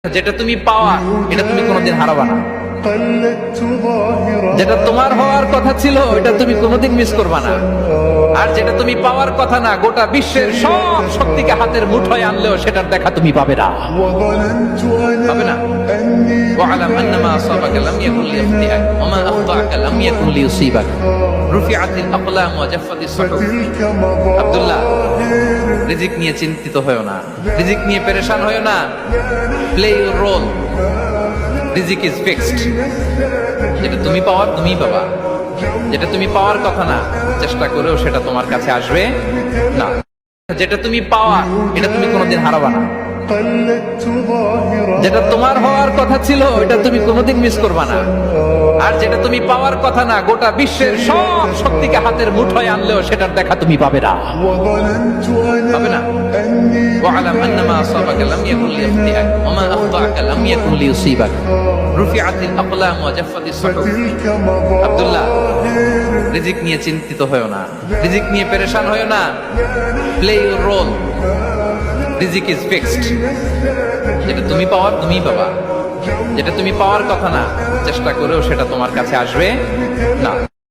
যেটা তুমি পাওয়া এটা তুমি কোনোদিন হারাবা না। যেটা তোমার হওয়ার কথা ছিল এটা তুমি কোনোদিন মিস করবা না। আর যেটা তুমি পাওয়ার কথা না, গোটা বিশ্বের সব শক্তিকে হাতের মুঠোয় আনলেও সেটার দেখা তুমি পাবে না, পাবে না। ওয়ালাম আন্নামা আসাবাকা লাম ইয়াকুন লিয়াখতিআক ওয়া মা আখতাআকা লাম ইয়াকুন লিয়ুসিবাক রুফিআতিল আকলাম ওয়া জাফফাতিস সুহুফ। আব্দুল্লাহ, রিজিক নিয়ে চিন্তিত হয়ো না, রিজিক নিয়ে পেরেশান হয়ো না। প্লে ইউর রোল, রিজিক ইজ ফিক্সড। যেটা তুমি পাওয়ার তুমিই পাবা, যেটা তুমি পাওয়ার কথা না চেষ্টা করেও সেটা তোমার কাছে আসবে না। যেটা তুমি পাওয়া এটা তুমি কোনোদিন হারাবা না। যেটা তোমার হওয়ার কথা ছিল এটা তুমি কোনোদিন মিস করবা না। আর যেটা তুমি পাওয়ার কথা না, গোটা বিশ্বের সব শক্তিকে হাতের মুঠোয় আনলেও সেটার দেখা তুমি পাবে না, পাবে না। ওয়ালাম আন্নামা আসাবাকা লাম ইয়াকুন লিয়াখতিআক ওয়া মা আখতাআকা লাম ইয়াকুন লিয়ুসিবাক রুফিআতিল আকলাম ওয়া জাফফাতিস সুহুফ। আব্দুল্লাহ, রিজিক নিয়ে চিন্তিত হয়ো না, রিজিক নিয়ে পেরেশান হয়ো না। প্লে ইউর রোল, রিজিক ইজ ফিক্সড। যেটা তুমি পাওয়ার তুমিই পাবা, যেটা তুমি পাওয়ার কথা না চেষ্টা করেও সেটা তোমার কাছে আসবে না।